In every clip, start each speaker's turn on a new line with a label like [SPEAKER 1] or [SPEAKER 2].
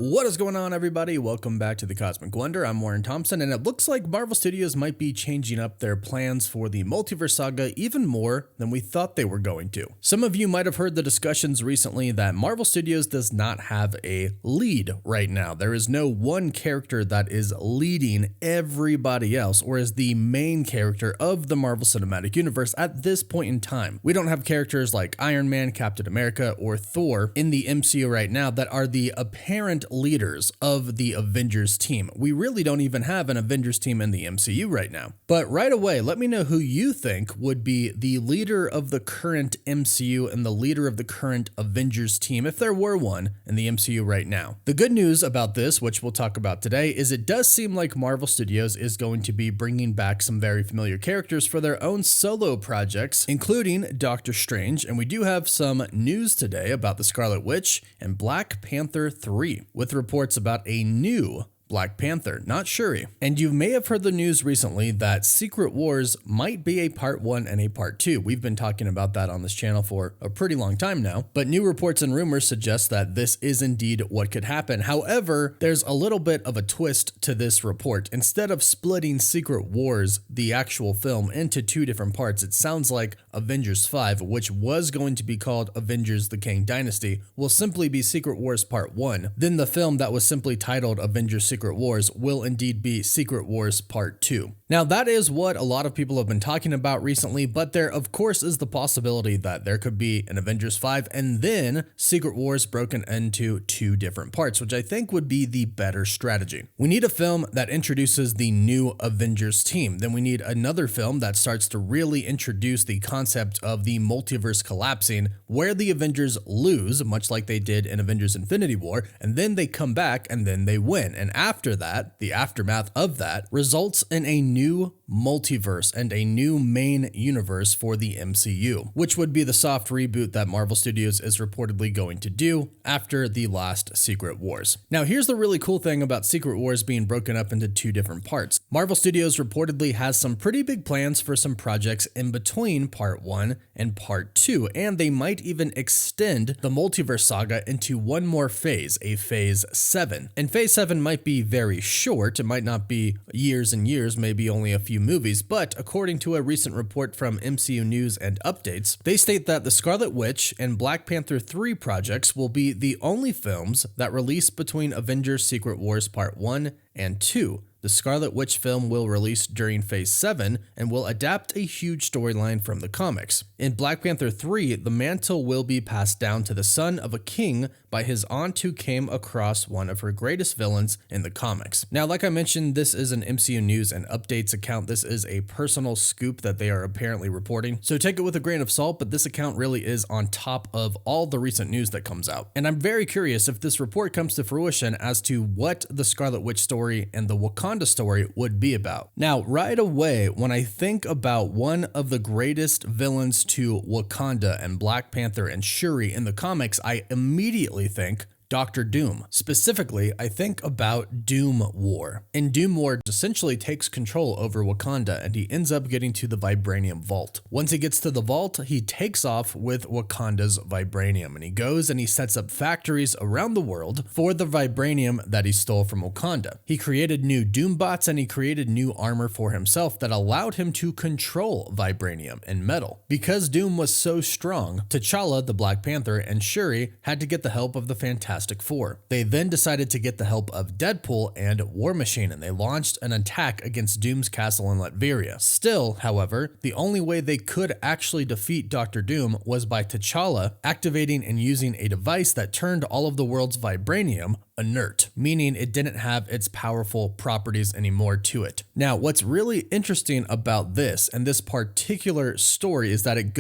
[SPEAKER 1] What is going on, everybody? Welcome back to the Cosmic Wonder. I'm Warren Thompson, and it looks like Marvel Studios might be changing up their plans for the Multiverse saga even more than we thought they were going to. Some of you might have heard the discussions recently that Marvel Studios does not have a lead right now. There is no one character that is leading everybody else or is the main character of the Marvel Cinematic Universe at this point in time. We don't have characters like Iron Man, Captain America, or Thor in the MCU right now that are the apparent leaders of the Avengers team. We really don't even have an Avengers team in the MCU right now. But right away, let me know who you think would be the leader of the current MCU and the leader of the current Avengers team, if there were one in the MCU right now. The good news about this, which we'll talk about today, is it does seem like Marvel Studios is going to be bringing back some very familiar characters for their own solo projects, including Doctor Strange, and we do have some news today about the Scarlet Witch and Black Panther 3, with reports about a new Black Panther, not Shuri. And you may have heard the news recently that Secret Wars might be a part 1 and a part 2. We've been talking about that on this channel for a pretty long time now, but new reports and rumors suggest that this is indeed what could happen. However, there's a little bit of a twist to this report. Instead of splitting Secret Wars, the actual film, into two different parts, it sounds like Avengers 5, which was going to be called Avengers the KANG Dynasty, will simply be Secret Wars Part 1. Then the film that was simply titled Avengers Secret Wars will indeed be Secret Wars Part 2. Now, that is what a lot of people have been talking about recently, but there of course is the possibility that there could be an Avengers 5 and then Secret Wars broken into two different parts, which I think would be the better strategy. We need a film that introduces the new Avengers team. Then we need another film that starts to really introduce the concept of the multiverse collapsing, where the Avengers lose, much like they did in Avengers Infinity War, and then they come back and then they win. And after that, the aftermath of that results in a new multiverse and a new main universe for the MCU, which would be the soft reboot that Marvel Studios is reportedly going to do after the last Secret Wars. Now, here's the really cool thing about Secret Wars being broken up into two different parts. Marvel Studios reportedly has some pretty big plans for some projects in between Part 1 and Part 2, and they might even extend the multiverse saga into one more phase, a Phase 7. And Phase 7 might be very short, it might not be years and years, maybe only a few movies, but according to a recent report from MCU News and Updates, they state that the Scarlet Witch and Black Panther 3 projects will be the only films that release between Avengers Secret Wars Part 1 and 2. The Scarlet Witch film will release during Phase 7 and will adapt a huge storyline from the comics. In Black Panther 3, the mantle will be passed down to the son of a king by his aunt who came across one of her greatest villains in the comics. Now, like I mentioned, this is an MCU News and Updates account. This is a personal scoop that they are apparently reporting, so take it with a grain of salt, but this account really is on top of all the recent news that comes out. And I'm very curious if this report comes to fruition as to what the Scarlet Witch story and the Wakanda story would be about. Now, right away, when I think about one of the greatest villains to Wakanda and Black Panther and Shuri in the comics, I immediately think Dr. Doom. Specifically, I think about Doom War. And Doom War essentially takes control over Wakanda and he ends up getting to the Vibranium Vault. Once he gets to the vault, he takes off with Wakanda's Vibranium and he goes and he sets up factories around the world for the Vibranium that he stole from Wakanda. He created new Doom bots and he created new armor for himself that allowed him to control Vibranium and metal. Because Doom was so strong, T'Challa, the Black Panther, and Shuri had to get the help of the Fantastic Four. They then decided to get the help of Deadpool and War Machine, and they launched an attack against Doom's castle in Latveria. Still, however, the only way they could actually defeat Dr. Doom was by T'Challa activating and using a device that turned all of the world's vibranium inert, meaning it didn't have its powerful properties anymore to it. Now, what's really interesting about this and this particular story is that it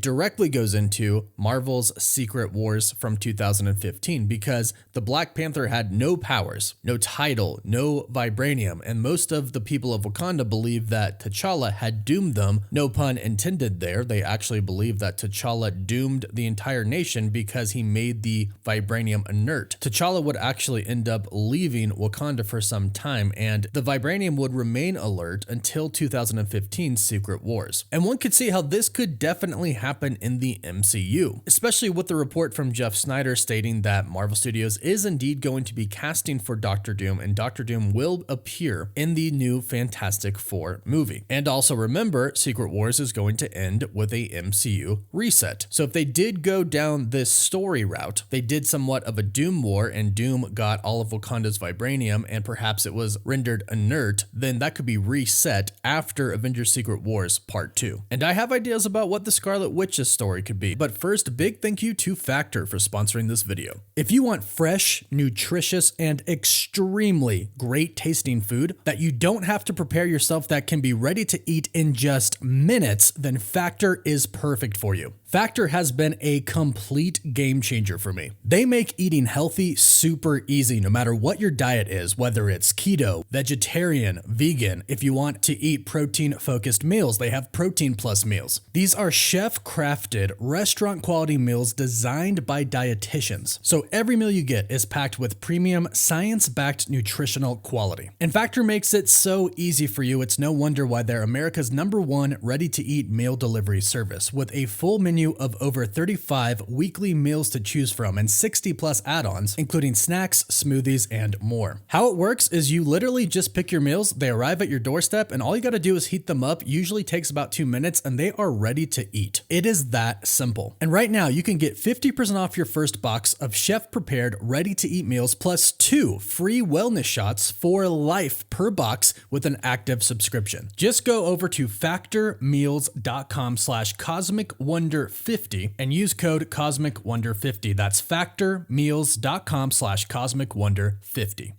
[SPEAKER 1] directly goes into Marvel's Secret Wars from 2015, because the Black Panther had no powers, no title, no vibranium, and most of the people of Wakanda believe that T'Challa had doomed them. No pun intended there. They actually believe that T'Challa doomed the entire nation because he made the vibranium inert. T'Challa T'Challa would actually end up leaving Wakanda for some time, and the vibranium would remain alert until 2015 Secret Wars. And one could see how this could definitely happen in the MCU, especially with the report from Jeff Snyder stating that Marvel Studios is indeed going to be casting for Doctor Doom, and Doctor Doom will appear in the new Fantastic Four movie. And also remember, Secret Wars is going to end with a MCU reset. So if they did go down this story route, they did somewhat of a Doom war and Doom got all of Wakanda's vibranium and perhaps it was rendered inert, then that could be reset after Avengers Secret Wars Part 2. And I have ideas about what the Scarlet Witch's story could be, but first, big thank you to Factor for sponsoring this video. If you want fresh, nutritious, and extremely great tasting food that you don't have to prepare yourself, that can be ready to eat in just minutes, then Factor is perfect for you. Factor has been a complete game changer for me. They make eating healthy super easy no matter what your diet is, whether it's keto, vegetarian, vegan. If you want to eat protein-focused meals, they have Protein Plus meals. These are chef-crafted, restaurant-quality meals designed by dietitians. So every meal you get is packed with premium, science-backed nutritional quality. And Factor makes it so easy for you, it's no wonder why they're America's #1 ready-to-eat meal delivery service, with a full menu of over 35 weekly meals to choose from and 60 plus add-ons, including snacks, smoothies, and more. How it works is you literally just pick your meals, they arrive at your doorstep, and all you gotta do is heat them up, usually takes about 2 minutes, and they are ready to eat. It is that simple. And right now, you can get 50% off your first box of chef-prepared, ready-to-eat meals, plus 2 free wellness shots for life per box with an active subscription. Just go over to factormeals.com/cosmicwonder50 and use code CosmicWonder50. That's factormeals.com/CosmicWonder50.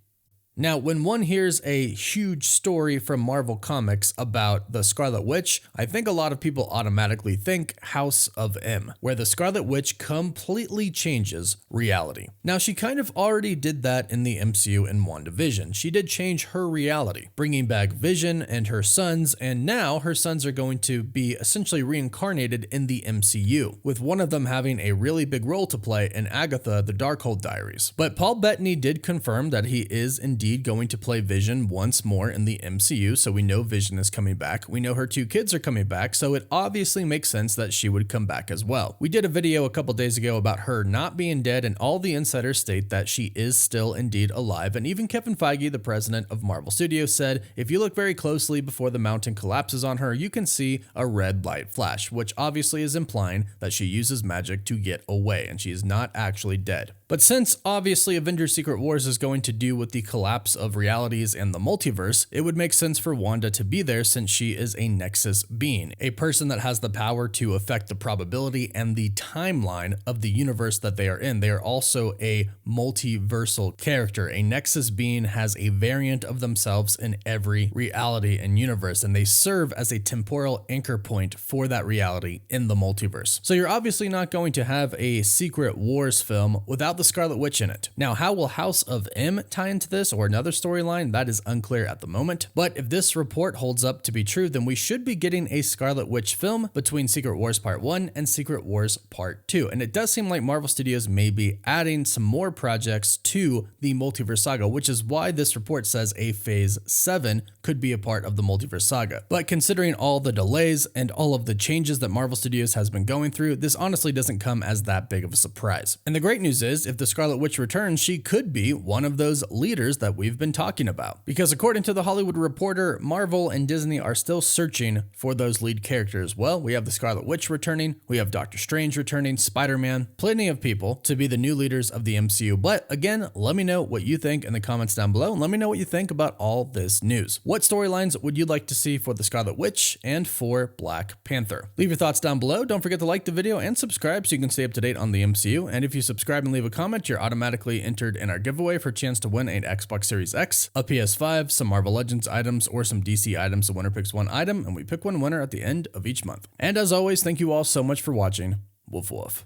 [SPEAKER 1] Now, when one hears a huge story from Marvel Comics about the Scarlet Witch, I think a lot of people automatically think House of M, where the Scarlet Witch completely changes reality. Now, she kind of already did that in the MCU in WandaVision. She did change her reality, bringing back Vision and her sons, and now her sons are going to be essentially reincarnated in the MCU, with one of them having a really big role to play in Agatha, the Darkhold Diaries. But Paul Bettany did confirm that he is indeed going to play Vision once more in the MCU, so we know Vision is coming back. We know her 2 kids are coming back, so it obviously makes sense that she would come back as well. We did a video a couple days ago about her not being dead, and all the insiders state that she is still indeed alive, and even Kevin Feige, the president of Marvel Studios, said if you look very closely before the mountain collapses on her, you can see a red light flash, which obviously is implying that she uses magic to get away, and she is not actually dead. But since obviously Avengers Secret Wars is going to do with the collapse of realities and the multiverse, it would make sense for Wanda to be there since she is a Nexus being, a person that has the power to affect the probability and the timeline of the universe that they are in. They are also a multiversal character. A Nexus being has a variant of themselves in every reality and universe, and they serve as a temporal anchor point for that reality in the multiverse. So you're obviously not going to have a Secret Wars film without the Scarlet Witch in it. Now, how will House of M tie into this or another storyline? That is unclear at the moment. But if this report holds up to be true, then we should be getting a Scarlet Witch film between Secret Wars Part 1 and Secret Wars Part 2. And it does seem like Marvel Studios may be adding some more projects to the Multiverse Saga, which is why this report says a Phase 7 could be a part of the Multiverse Saga. But considering all the delays and all of the changes that Marvel Studios has been going through, this honestly doesn't come as that big of a surprise. And the great news is, if the Scarlet Witch returns, she could be one of those leaders that we've been talking about. Because according to the Hollywood Reporter, Marvel and Disney are still searching for those lead characters. Well, we have the Scarlet Witch returning, we have Doctor Strange returning, Spider-Man, plenty of people to be the new leaders of the MCU. But again, let me know what you think in the comments down below, and let me know what you think about all this news. What storylines would you like to see for the Scarlet Witch and for Black Panther? Leave your thoughts down below. Don't forget to like the video and subscribe so you can stay up to date on the MCU. And if you subscribe and leave a comment, you're automatically entered in our giveaway for a chance to win an Xbox Series X, a PS5, some Marvel Legends items, or some DC items. The winner picks one item, and we pick one winner at the end of each month. And as always, thank you all so much for watching. Woof woof.